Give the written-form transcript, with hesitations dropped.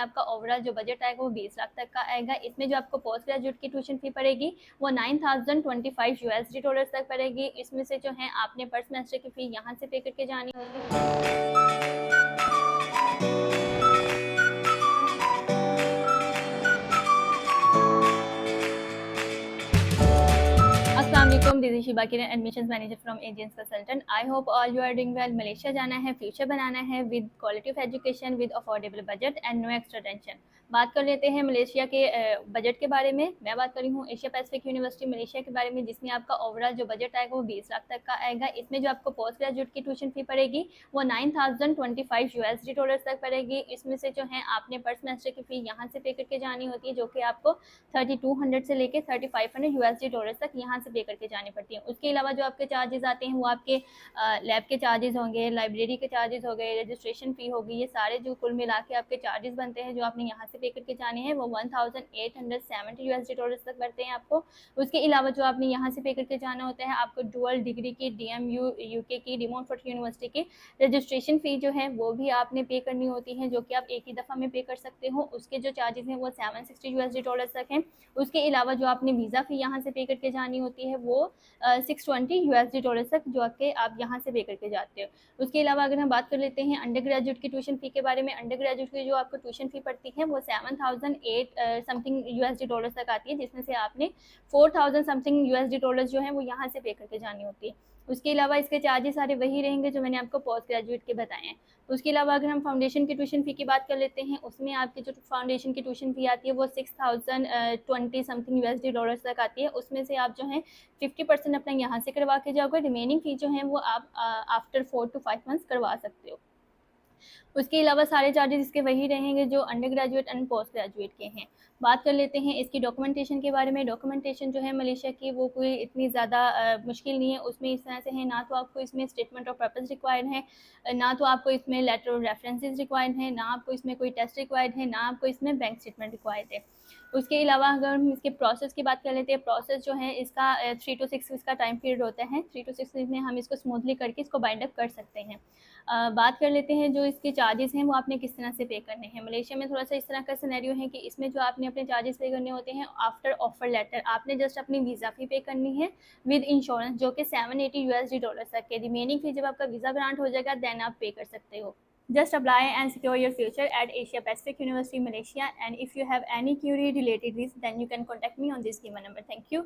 आपका ओवरऑल जो बजट आएगा वो 20 लाख तक का आएगा। इसमें जो आपको पोस्ट ग्रेजुएट की ट्यूशन फी पड़ेगी वो 9025 USD डॉलर्स तक पड़ेगी। इसमें से जो है आपने पर सेमेस्टर की फी यहाँ से पे करके जानी होगी। This is Shiba Kiran, admissions manager from Agens consultant. I hope all you are doing well. Malaysia जाना है, फ्यूचर बनाना है with quality of education, with affordable budget and no extra tension. बात कर लेते हैं मलेशिया के बजट के बारे में। मैं बात कर रही हूँ एशिया पैसिफिक यूनिवर्सिटी मलेशिया के बारे में, जिसमें आपका ओवरऑल जो बजट आएगा वो 20 लाख तक का आएगा। इसमें जो आपको पोस्ट ग्रेजुएट की ट्यूशन फी पड़ेगी वो 9025 USD डॉलर्स तक पड़ेगी। इसमें से जो है आपने पर सेमेस्टर की फी यहाँ से पे करके जानी होती है, जो कि आपको 3200 से लेके 3500 USD डॉलर्स तक यहाँ से पे करके जानी पड़ती है। उसके अलावा जो आपके चार्जेस आते हैं वो आपके लैब के चार्जेस होंगे, लाइब्रेरी के चार्जेस हो गए, रजिस्ट्रेशन फी होगी, ये सारे जो कुल मिला के आपके चार्जेस बनते हैं जो आपने यहाँ से पे करके जाने हैं वो 1870 USD डॉलर्स तक बनते हैं आपको। उसके अलावा जो आपने यहाँ से पे करके जाना होता है, आपको डुअल डिग्री की DMU UK की डी मोंटफोर्ट यूनिवर्सिटी की रजिस्ट्रेशन फ़ी जो है वो भी आपने पे करनी होती है, जो कि आप एक ही दफ़ा में पे कर सकते हो। उसके जो चार्जेस हैं वो 760 USD डॉलर्स तक हैं। उसके अलावा जो आपने वीज़ा फ़ी यहाँ से पे करके जानी होती है वो 620 USD डॉलर्स तक जो कि आप यहाँ से पे करके जाते हो। उसके अलावा अगर हम बात कर लेते हैं अंडर ग्रेजुएट की ट्यूशन फ़ी के बारे में, अंडर ग्रेजुएट की जो आपको ट्यूशन फ़ी पड़ती है वो 7008 समथिंग USD डॉलर्स तक आती है, जिसमें से आपने 4000 समथिंग USD डॉलर्स जो है वो यहाँ से पे करके जानी होती है। उसके अलावा इसके चार्जेस सारे वही रहेंगे जो मैंने आपको पोस्ट ग्रेजुएट के बताए हैं। उसके अलावा अगर हम फाउंडेशन की ट्यूशन फ़ी की बात कर लेते हैं, उसमें आपकी जो फाउंडेशन की ट्यूशन फ़ी आती है वो 6020 समथिंग USD डॉलर्स तक आती है। उसमें से आप जो है 50% अपना यहाँ से करवा के जाओगे, रिमेनिंग फ़ी जो है वो आप आफ्टर 4 to 5 मंथ्स करवा सकते हो। उसके अलावा सारे चार्जेस इसके वही रहेंगे जो under graduate and post graduate के हैं। बात कर लेते हैं इसकी डॉक्यूमेंटेशन के बारे में। डॉक्यूमेंटेशन जो है मलेशिया की वो कोई इतनी ज़्यादा मुश्किल नहीं है। उसमें इस तरह से है, ना तो आपको इसमें स्टेटमेंट ऑफ पर्पस रिक्वायर्ड है, ना तो आपको इसमें लेटर ऑफ रेफरेंसेस रिक्वायर्ड है, ना आपको इसमें कोई टेस्ट रिक्वायर्ड है, ना आपको इसमें बैंक स्टेटमेंट रिक्वायर्ड है। उसके अलावा अगर हम इसके प्रोसेस की बात कर लेते हैं, प्रोसेस जो है इसका 3 to 6 वीक्स का टाइम पीरियड होता है। 3 to 6 वीक में हम इसको स्मूथली करके इसको बाइंड अप कर सकते हैं। बात कर लेते हैं जो इसके चार्जेस हैं वो आपने किस तरह से पे करने हैं। मलेशिया में थोड़ा सा इस तरह का सिनेरियो है कि इसमें जो आपने अपने चार्जेस पे करने होते हैं आफ्टर ऑफर लेटर, आपने जस्ट अपनी वीज़ा फ़ी पे करनी है विद इंश्योरेंस, जो कि 780 USD डॉलर्स तक है। रिमेनिंग फी जब आपका वीज़ा ग्रांट हो जाएगा देन आप पे कर सकते हो। Just apply and secure your future at Asia Pacific University, Malaysia. And if you have any query related to this, then you can contact me on this given number. Thank you.